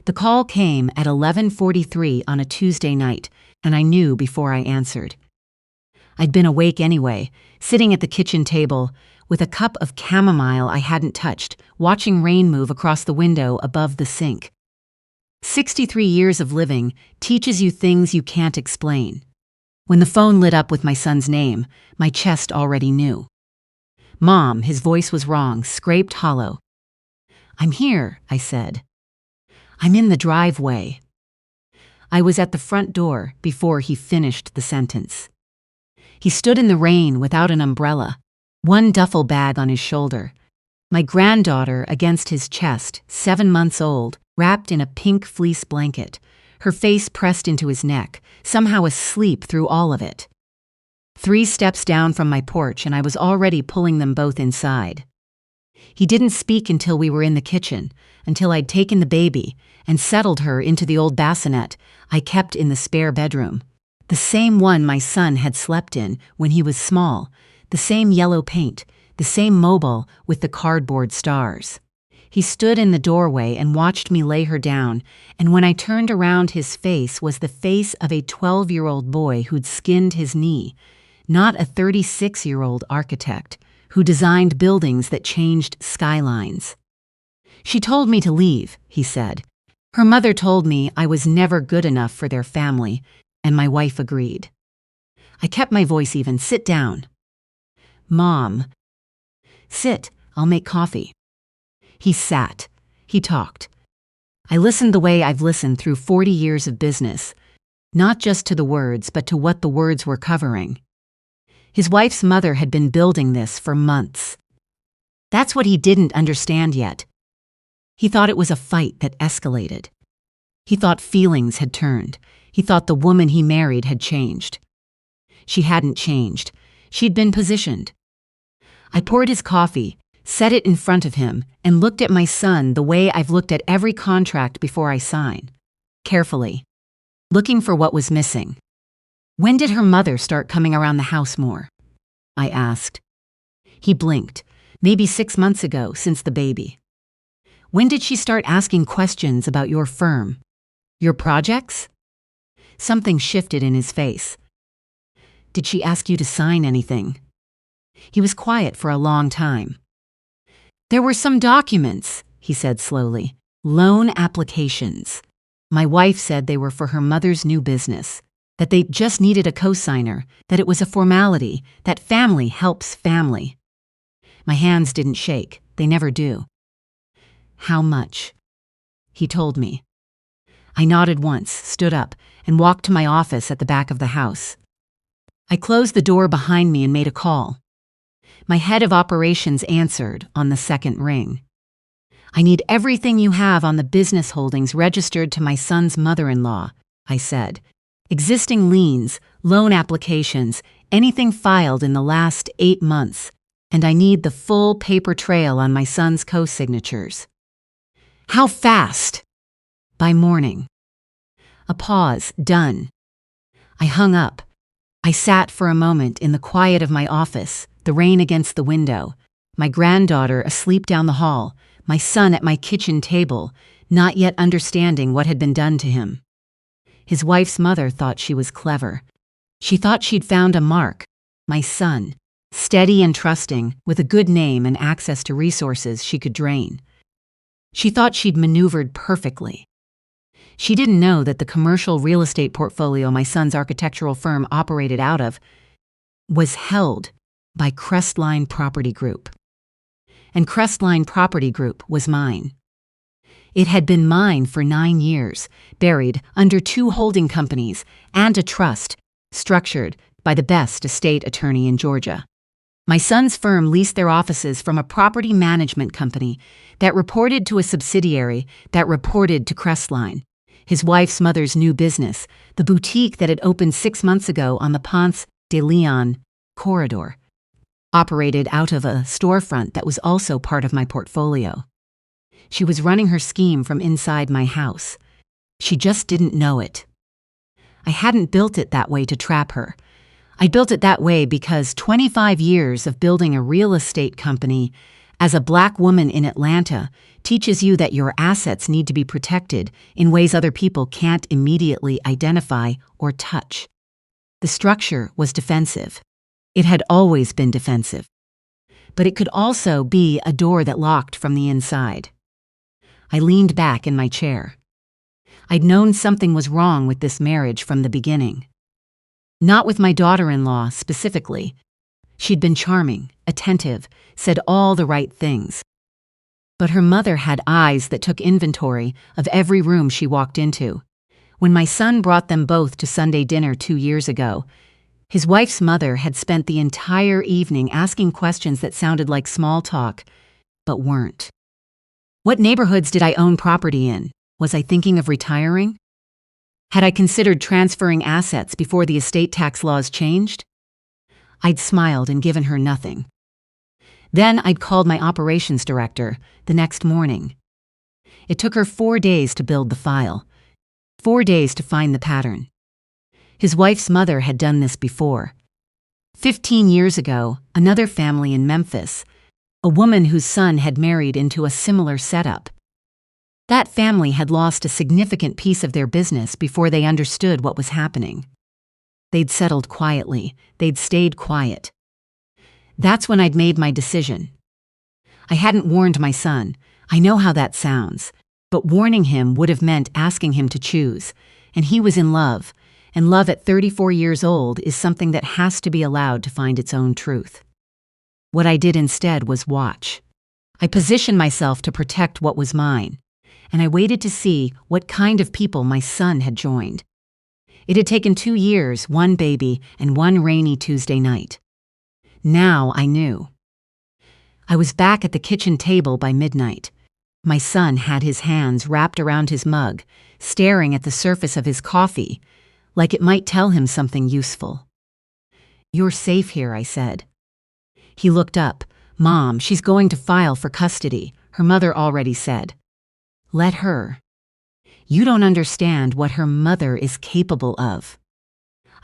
The call came at 11:43 on a Tuesday night, and I knew before I answered. I'd been awake anyway, sitting at the kitchen table with a cup of chamomile I hadn't touched, watching rain move across the window above the sink. 63 years of living teaches you things you can't explain. When the phone lit up with my son's name, my chest already knew. Mom, his voice was wrong, scraped hollow. "I'm here," I said. "I'm in the driveway." I was at the front door before he finished the sentence. He stood in the rain without an umbrella, one duffel bag on his shoulder, my granddaughter against his chest, 7 months old, wrapped in a pink fleece blanket, her face pressed into his neck, somehow asleep through all of it. 3 steps down from my porch and I was already pulling them both inside. He didn't speak until we were in the kitchen, until I'd taken the baby and settled her into the old bassinet I kept in the spare bedroom. The same one my son had slept in when he was small, the same yellow paint, the same mobile with the cardboard stars. He stood in the doorway and watched me lay her down, and when I turned around, his face was the face of a 12-year-old boy who'd skinned his knee, not a 36-year-old architect who designed buildings that changed skylines. "She told me to leave," he said. "Her mother told me I was never good enough for their family, and my wife agreed." I kept my voice even. "Sit down." "Mom." "Sit, I'll make coffee." He sat. He talked. I listened the way I've listened through 40 years of business, not just to the words, but to what the words were covering. His wife's mother had been building this for months. That's what he didn't understand yet. He thought it was a fight that escalated. He thought feelings had turned. He thought the woman he married had changed. She hadn't changed. She'd been positioned. I poured his coffee, set it in front of him, and looked at my son the way I've looked at every contract before I sign. Carefully, looking for what was missing. "When did her mother start coming around the house more?" I asked. He blinked. "Maybe 6 months ago, since the baby." "When did she start asking questions about your firm? Your projects?" Something shifted in his face. "Did she ask you to sign anything?" He was quiet for a long time. "There were some documents," he said slowly. "Loan applications. My wife said they were for her mother's new business, that they just needed a co-signer, that it was a formality, that family helps family." My hands didn't shake. They never do. "How much?" He told me. I nodded once, stood up, and walked to my office at the back of the house. I closed the door behind me and made a call. My head of operations answered on the second ring. "I need everything you have on the business holdings registered to my son's mother-in-law," I said. "Existing liens, loan applications, anything filed in the last 8 months, and I need the full paper trail on my son's co-signatures." "How fast?" "By morning." A pause. "Done." I hung up. I sat for a moment in the quiet of my office, the rain against the window, my granddaughter asleep down the hall, my son at my kitchen table, not yet understanding what had been done to him. His wife's mother thought she was clever. She thought she'd found a mark, my son, steady and trusting, with a good name and access to resources she could drain. She thought she'd maneuvered perfectly. She didn't know that the commercial real estate portfolio my son's architectural firm operated out of was held by Crestline Property Group. And Crestline Property Group was mine. It had been mine for 9 years, buried under 2 holding companies and a trust, structured by the best estate attorney in Georgia. My son's firm leased their offices from a property management company that reported to a subsidiary that reported to Crestline, his wife's mother's new business, the boutique that had opened 6 months ago on the Ponce de Leon corridor, operated out of a storefront that was also part of my portfolio. She was running her scheme from inside my house. She just didn't know it. I hadn't built it that way to trap her. I built it that way because 25 years of building a real estate company as a black woman in Atlanta, teaches you that your assets need to be protected in ways other people can't immediately identify or touch. The structure was defensive. It had always been defensive. But it could also be a door that locked from the inside. I leaned back in my chair. I'd known something was wrong with this marriage from the beginning. Not with my daughter-in-law specifically. She'd been charming, attentive, said all the right things. But her mother had eyes that took inventory of every room she walked into. When my son brought them both to Sunday dinner 2 years ago, his wife's mother had spent the entire evening asking questions that sounded like small talk, but weren't. What neighborhoods did I own property in? Was I thinking of retiring? Had I considered transferring assets before the estate tax laws changed? I'd smiled and given her nothing. Then I'd called my operations director the next morning. It took her 4 days to build the file, 4 days to find the pattern. His wife's mother had done this before. 15 years ago, another family in Memphis, a woman whose son had married into a similar setup. That family had lost a significant piece of their business before they understood what was happening. They'd settled quietly. They'd stayed quiet. That's when I'd made my decision. I hadn't warned my son. I know how that sounds. But warning him would have meant asking him to choose. And he was in love. And love at 34 years old is something that has to be allowed to find its own truth. What I did instead was watch. I positioned myself to protect what was mine. And I waited to see what kind of people my son had joined. It had taken 2 years, 1 baby, and 1 rainy Tuesday night. Now I knew. I was back at the kitchen table by midnight. My son had his hands wrapped around his mug, staring at the surface of his coffee, like it might tell him something useful. "You're safe here," I said. He looked up. "Mom, she's going to file for custody," her mother already said. "Let her. You don't understand what her mother is capable of."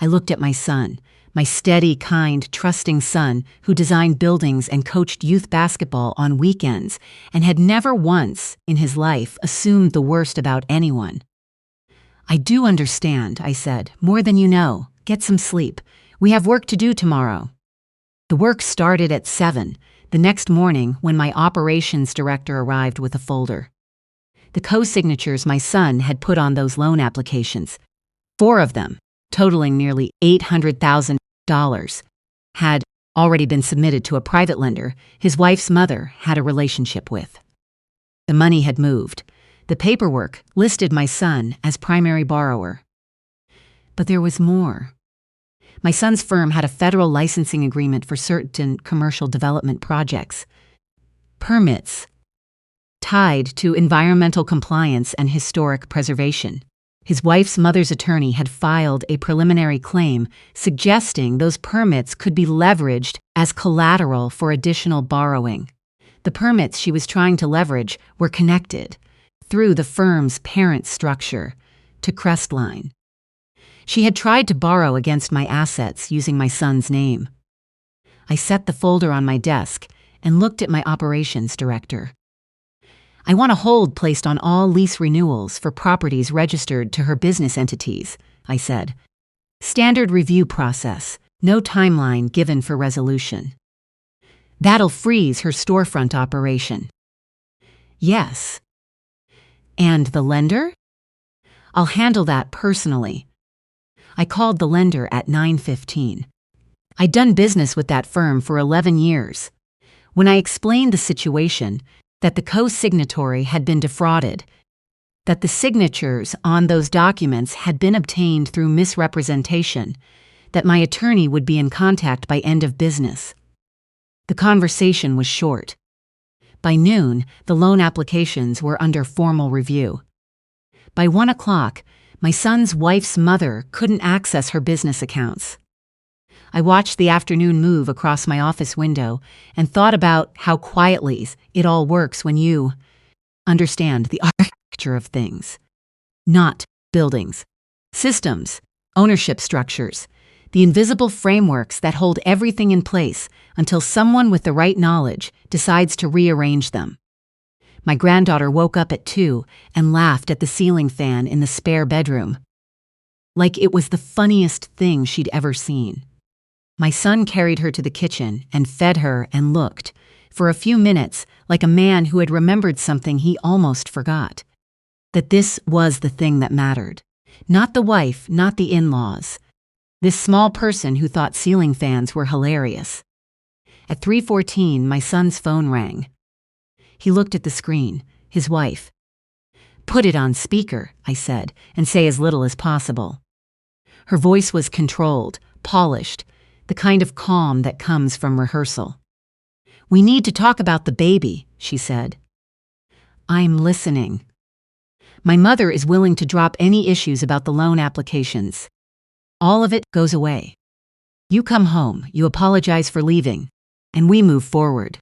I looked at my son, my steady, kind, trusting son who designed buildings and coached youth basketball on weekends and had never once in his life assumed the worst about anyone. "I do understand," I said, "more than you know. Get some sleep. We have work to do tomorrow." The work started at 7, the next morning when my operations director arrived with a folder. The co-signatures my son had put on those loan applications, 4 of them, totaling nearly $800,000, had already been submitted to a private lender his wife's mother had a relationship with. The money had moved. The paperwork listed my son as primary borrower. But there was more. My son's firm had a federal licensing agreement for certain commercial development projects. Permits tied to environmental compliance and historic preservation. His wife's mother's attorney had filed a preliminary claim suggesting those permits could be leveraged as collateral for additional borrowing. The permits she was trying to leverage were connected, through the firm's parent structure, to Crestline. She had tried to borrow against my assets using my son's name. I set the folder on my desk and looked at my operations director. "I want a hold placed on all lease renewals for properties registered to her business entities," I said. "Standard review process, no timeline given for resolution." "That'll freeze her storefront operation." "Yes." "And the lender?" "I'll handle that personally." I called the lender at 9:15. I'd done business with that firm for 11 years. When I explained the situation, that the co-signatory had been defrauded, that the signatures on those documents had been obtained through misrepresentation, that my attorney would be in contact by end of business. The conversation was short. By noon, the loan applications were under formal review. By 1 o'clock, my son's wife's mother couldn't access her business accounts. I watched the afternoon move across my office window and thought about how quietly it all works when you understand the architecture of things. Not buildings, systems, ownership structures. The invisible frameworks that hold everything in place until someone with the right knowledge decides to rearrange them. My granddaughter woke up at 2 and laughed at the ceiling fan in the spare bedroom, like it was the funniest thing she'd ever seen. My son carried her to the kitchen and fed her and looked, for a few minutes, like a man who had remembered something he almost forgot. That this was the thing that mattered. Not the wife, not the in-laws. This small person who thought ceiling fans were hilarious. At 3:14, my son's phone rang. He looked at the screen, his wife. "Put it on speaker," I said, "and say as little as possible." Her voice was controlled, polished, the kind of calm that comes from rehearsal. "We need to talk about the baby," she said. "I'm listening." "My mother is willing to drop any issues about the loan applications. All of it goes away. You come home, you apologize for leaving, and we move forward."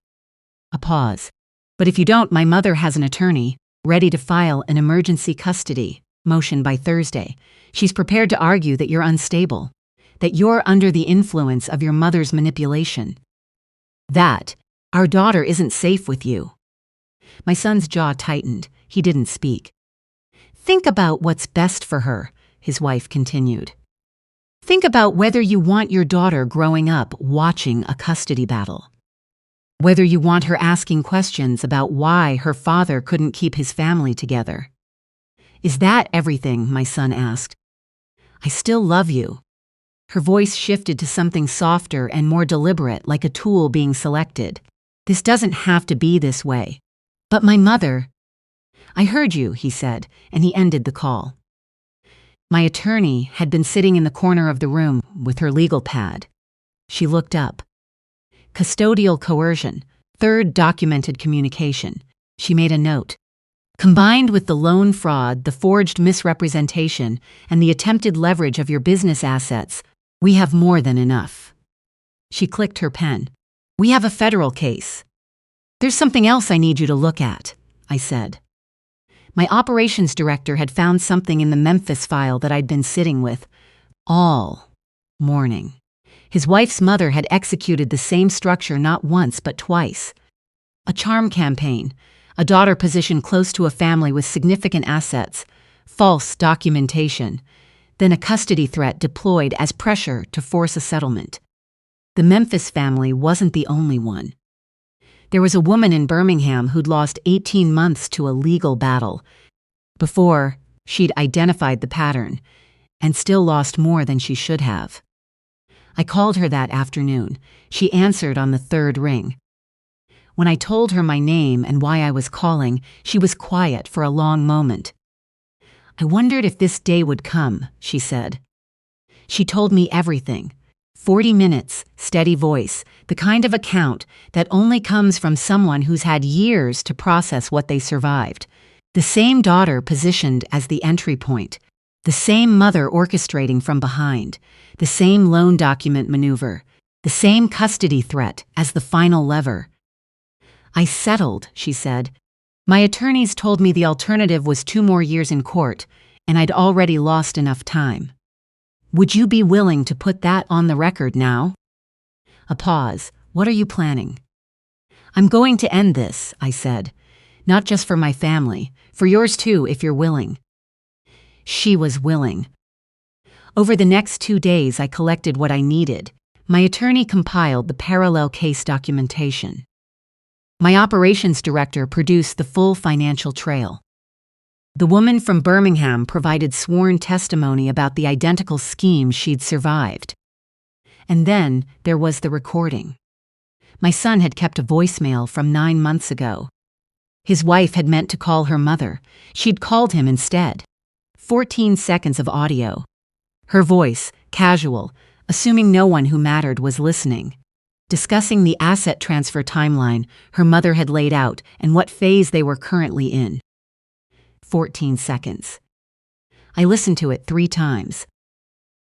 A pause. "But if you don't, my mother has an attorney, ready to file an emergency custody motion by Thursday. She's prepared to argue that you're unstable, that you're under the influence of your mother's manipulation. That our daughter isn't safe with you." My son's jaw tightened. He didn't speak. "Think about what's best for her," his wife continued. "Think about whether you want your daughter growing up watching a custody battle. Whether you want her asking questions about why her father couldn't keep his family together." "Is that everything?" my son asked. "I still love you." Her voice shifted to something softer and more deliberate, like a tool being selected. "This doesn't have to be this way. But my mother—" "I heard you," he said, and he ended the call. My attorney had been sitting in the corner of the room with her legal pad. She looked up. "Custodial coercion, third documented communication." She made a note. "Combined with the loan fraud, the forged misrepresentation, and the attempted leverage of your business assets, we have more than enough." She clicked her pen. "We have a federal case." "There's something else I need you to look at," I said. My operations director had found something in the Memphis file that I'd been sitting with all morning. His wife's mother had executed the same structure not once but twice. A charm campaign, a daughter positioned close to a family with significant assets, false documentation, then a custody threat deployed as pressure to force a settlement. The Memphis family wasn't the only one. There was a woman in Birmingham who'd lost 18 months to a legal battle. Before, she'd identified the pattern, and still lost more than she should have. I called her that afternoon. She answered on the third ring. When I told her my name and why I was calling, she was quiet for a long moment. "I wondered if this day would come," she said. She told me everything. 40 minutes, steady voice, the kind of account that only comes from someone who's had years to process what they survived. The same daughter positioned as the entry point. The same mother orchestrating from behind. The same loan document maneuver. The same custody threat as the final lever. "I settled," she said. "My attorneys told me the alternative was 2 more years in court, and I'd already lost enough time. Would you be willing to put that on the record now?" A pause. "What are you planning?" "I'm going to end this," I said. "Not just for my family, for yours too, if you're willing." She was willing. Over the next 2 days, I collected what I needed. My attorney compiled the parallel case documentation. My operations director produced the full financial trail. The woman from Birmingham provided sworn testimony about the identical scheme she'd survived. And then there was the recording. My son had kept a voicemail from 9 months ago. His wife had meant to call her mother. She'd called him instead. 14 seconds of audio. Her voice, casual, assuming no one who mattered was listening. Discussing the asset transfer timeline her mother had laid out and what phase they were currently in. 14 seconds. I listened to it 3 times.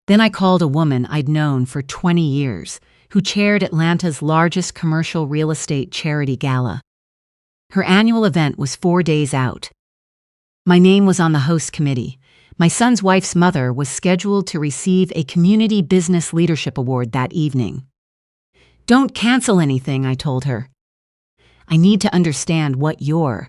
Then I called a woman I'd known for 20 years, who chaired Atlanta's largest commercial real estate charity gala. Her annual event was 4 days out. My name was on the host committee. My son's wife's mother was scheduled to receive a Community Business Leadership Award that evening. "Don't cancel anything," I told her. "I need to understand what you're."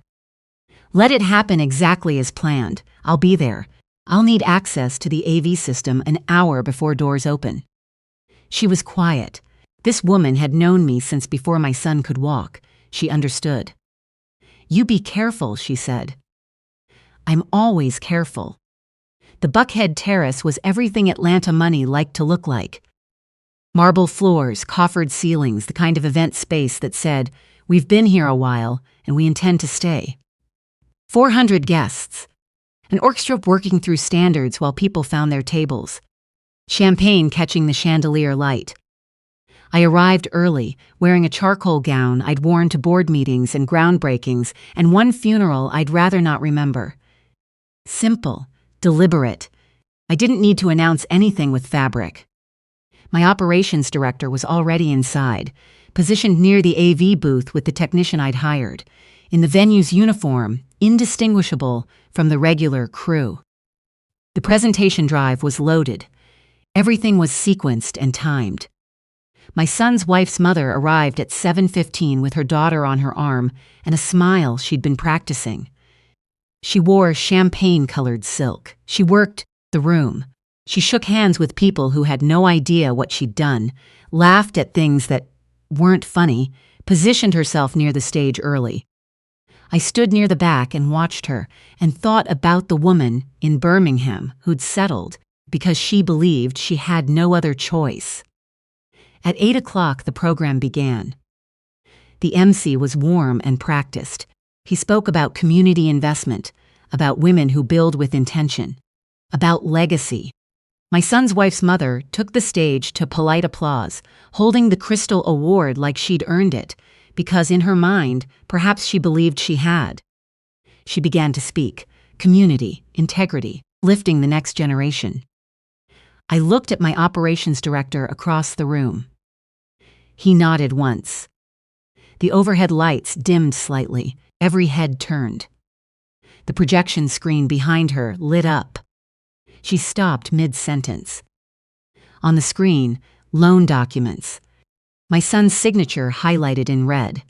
"Let it happen exactly as planned. I'll be there. I'll need access to the AV system an hour before doors open." She was quiet. This woman had known me since before my son could walk. She understood. "You be careful," she said. "I'm always careful." The Buckhead Terrace was everything Atlanta money liked to look like. Marble floors, coffered ceilings, the kind of event space that said, "We've been here a while, and we intend to stay." 400 guests. An orchestra working through standards while people found their tables. Champagne catching the chandelier light. I arrived early, wearing a charcoal gown I'd worn to board meetings and groundbreakings and one funeral I'd rather not remember. Simple, deliberate. I didn't need to announce anything with fabric. My operations director was already inside, positioned near the AV booth with the technician I'd hired, in the venue's uniform, indistinguishable from the regular crew. The presentation drive was loaded. Everything was sequenced and timed. My son's wife's mother arrived at 7:15 with her daughter on her arm and a smile she'd been practicing. She wore champagne-colored silk. She worked the room. She shook hands with people who had no idea what she'd done, laughed at things that weren't funny, positioned herself near the stage early. I stood near the back and watched her and thought about the woman in Birmingham who'd settled because she believed she had no other choice. At 8 o'clock, the program began. The MC was warm and practiced. He spoke about community investment, about women who build with intention, about legacy. My son's wife's mother took the stage to polite applause, holding the Crystal Award like she'd earned it, because in her mind, perhaps she believed she had. She began to speak, community, integrity, lifting the next generation. I looked at my operations director across the room. He nodded once. The overhead lights dimmed slightly. Every head turned. The projection screen behind her lit up. She stopped mid-sentence. On the screen, loan documents. My son's signature highlighted in red.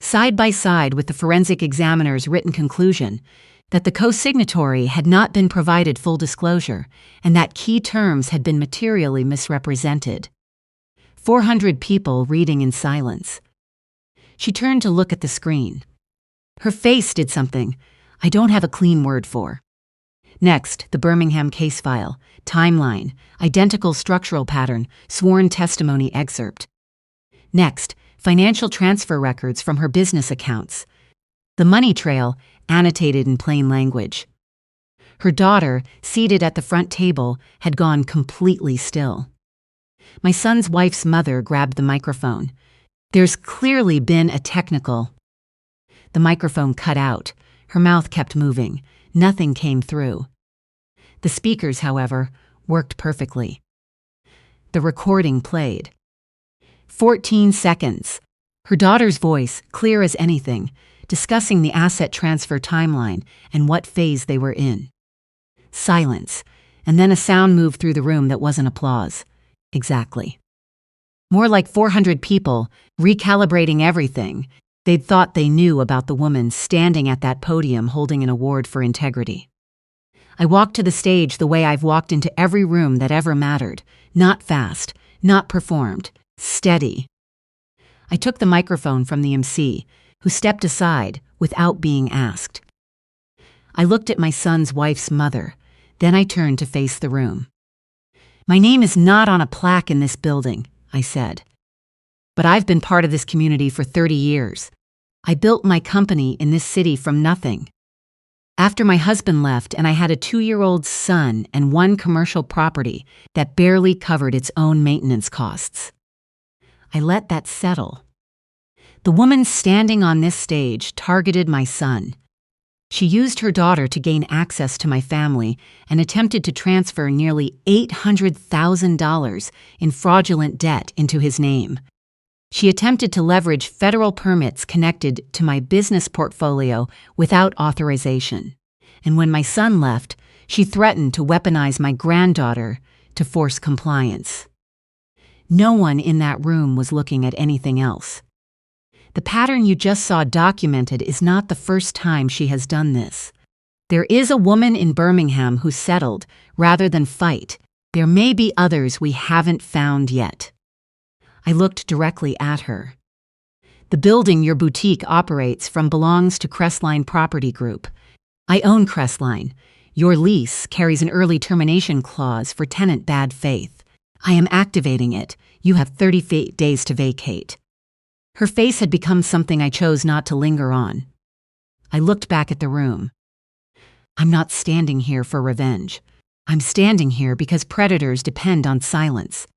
Side by side with the forensic examiner's written conclusion that the co-signatory had not been provided full disclosure and that key terms had been materially misrepresented. 400 people reading in silence. She turned to look at the screen. Her face did something I don't have a clean word for. Next, the Birmingham case file, timeline, identical structural pattern, sworn testimony excerpt. Next, financial transfer records from her business accounts. The money trail, annotated in plain language. Her daughter, seated at the front table, had gone completely still. My son's wife's mother grabbed the microphone. "There's clearly been a technical..." The microphone cut out. Her mouth kept moving. Nothing came through. The speakers, however, worked perfectly. The recording played. 14 seconds. Her daughter's voice, clear as anything, discussing the asset transfer timeline and what phase they were in. Silence, and then a sound moved through the room that wasn't applause. Exactly. More like 400 people, recalibrating everything they'd thought they knew about the woman standing at that podium holding an award for integrity. I walked to the stage the way I've walked into every room that ever mattered. Not fast, not performed, steady. I took the microphone from the MC, who stepped aside without being asked. I looked at my son's wife's mother, then I turned to face the room. "My name is not on a plaque in this building," I said. "But I've been part of this community for 30 years. I built my company in this city from nothing. After my husband left and I had a 2-year-old son and one commercial property that barely covered its own maintenance costs." I let that settle. The woman standing on this stage targeted my son. She used her daughter to gain access to my family and attempted to transfer nearly $800,000 in fraudulent debt into his name. She attempted to leverage federal permits connected to my business portfolio without authorization. And when my son left, She threatened to weaponize my granddaughter to force compliance. No one in that room was looking at anything else. The pattern you just saw documented is not the first time she has done this. There is a woman in Birmingham who settled rather than fight. There may be others we haven't found yet. I looked directly at her. The building your boutique operates from belongs to Crestline Property Group. I own Crestline. Your lease carries an early termination clause for tenant bad faith. I am activating it. You have 30 days to vacate. Her face had become something I chose not to linger on. I looked back at the room. I'm not standing here for revenge. I'm standing here because predators depend on silence.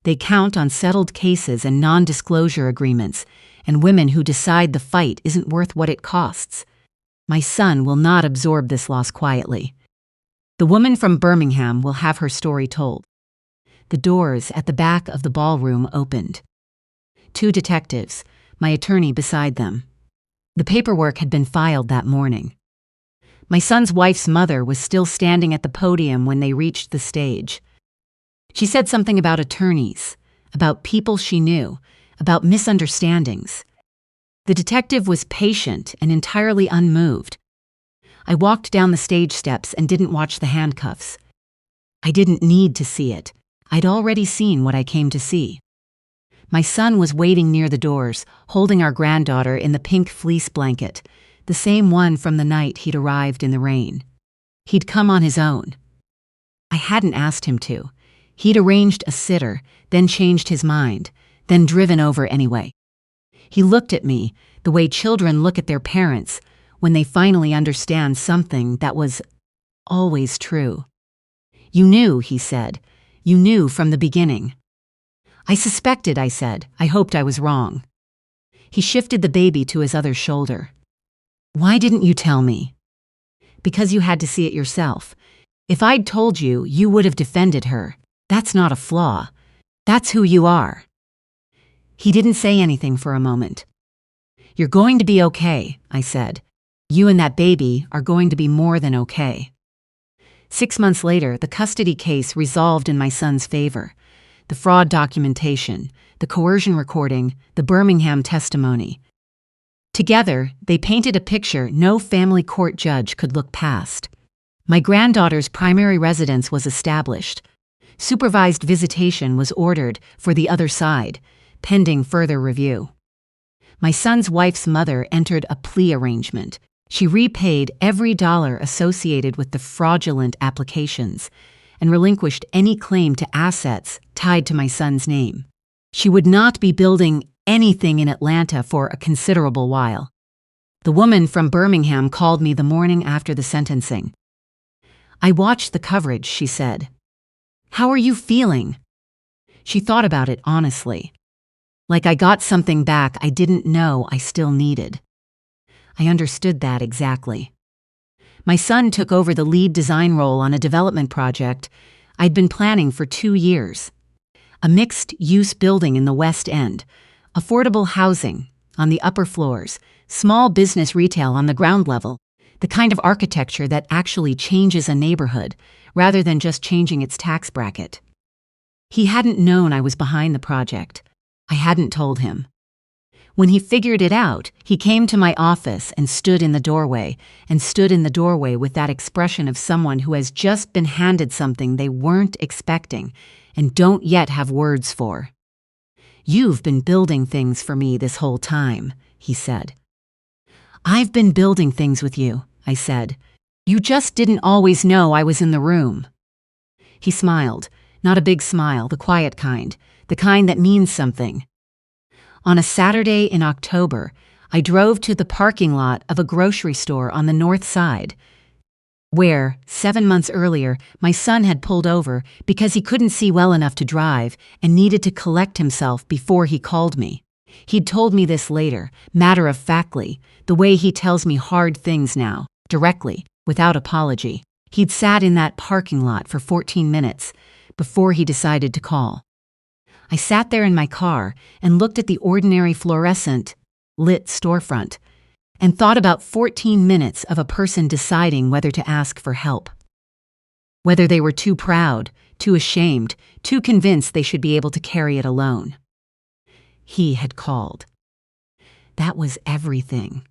They count on settled cases and non-disclosure agreements, and women who decide the fight isn't worth what it costs. My son will not absorb this loss quietly. The woman from Birmingham will have her story told. The doors at the back of the ballroom opened. 2 detectives, my attorney beside them. The paperwork had been filed that morning. My son's wife's mother was still standing at the podium when they reached the stage. She said something about attorneys, about people she knew, about misunderstandings. The detective was patient and entirely unmoved. I walked down the stage steps and didn't watch the handcuffs. I didn't need to see it. I'd already seen what I came to see. My son was waiting near the doors, holding our granddaughter in the pink fleece blanket, the same one from the night he'd arrived in the rain. He'd come on his own. I hadn't asked him to. He'd arranged a sitter, then changed his mind, then driven over anyway. He looked at me the way children look at their parents when they finally understand something that was always true. You knew, he said. You knew from the beginning. I suspected, I said. I hoped I was wrong. He shifted the baby to his other shoulder. Why didn't you tell me? Because you had to see it yourself. If I'd told you, you would have defended her. That's not a flaw. That's who you are. He didn't say anything for a moment. You're going to be okay, I said. You and that baby are going to be more than okay. 6 months later, the custody case resolved in my son's favor. The fraud documentation, the coercion recording, the Birmingham testimony. Together, they painted a picture no family court judge could look past. My granddaughter's primary residence was established. Supervised visitation was ordered for the other side, pending further review. My son's wife's mother entered a plea arrangement. She repaid every dollar associated with the fraudulent applications and relinquished any claim to assets tied to my son's name. She would not be building anything in Atlanta for a considerable while. The woman from Birmingham called me the morning after the sentencing. I watched the coverage, she said. How are you feeling? She thought about it honestly. Like I got something back I didn't know I still needed. I understood that exactly. My son took over the lead design role on a development project I'd been planning for 2 years. A mixed-use building in the West End, affordable housing on the upper floors, small business retail on the ground level, the kind of architecture that actually changes a neighborhood rather than just changing its tax bracket. He hadn't known I was behind the project. I hadn't told him. When he figured it out, he came to my office and stood in the doorway with that expression of someone who has just been handed something they weren't expecting and don't yet have words for. You've been building things for me this whole time, he said. I've been building things with you, I said. You just didn't always know I was in the room. He smiled, not a big smile, the quiet kind, the kind that means something. On a Saturday in October, I drove to the parking lot of a grocery store on the north side, where, 7 months earlier, my son had pulled over because he couldn't see well enough to drive and needed to collect himself before he called me. He'd told me this later, matter-of-factly, the way he tells me hard things now, directly, without apology. He'd sat in that parking lot for 14 minutes before he decided to call. I sat there in my car and looked at the ordinary fluorescent, lit storefront and thought about 14 minutes of a person deciding whether to ask for help. whether they were too proud, too ashamed, too convinced they should be able to carry it alone. He had called. That was everything.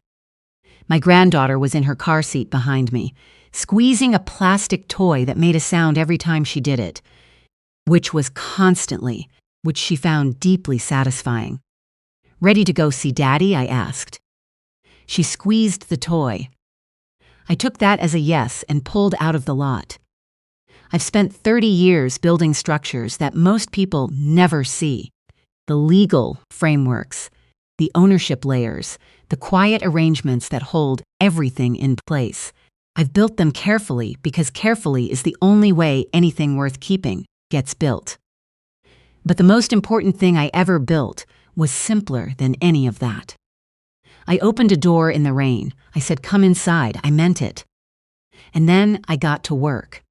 My granddaughter was in her car seat behind me, squeezing a plastic toy that made a sound every time she did it, which she found deeply satisfying. "Ready to go see Daddy?" I asked. She squeezed the toy. I took that as a yes and pulled out of the lot. I've spent 30 years building structures that most people never see. The legal frameworks, the ownership layers, the quiet arrangements that hold everything in place. I've built them carefully because carefully is the only way anything worth keeping gets built. But the most important thing I ever built was simpler than any of that. I opened a door in the rain. I said, "Come inside." I meant it. And then I got to work.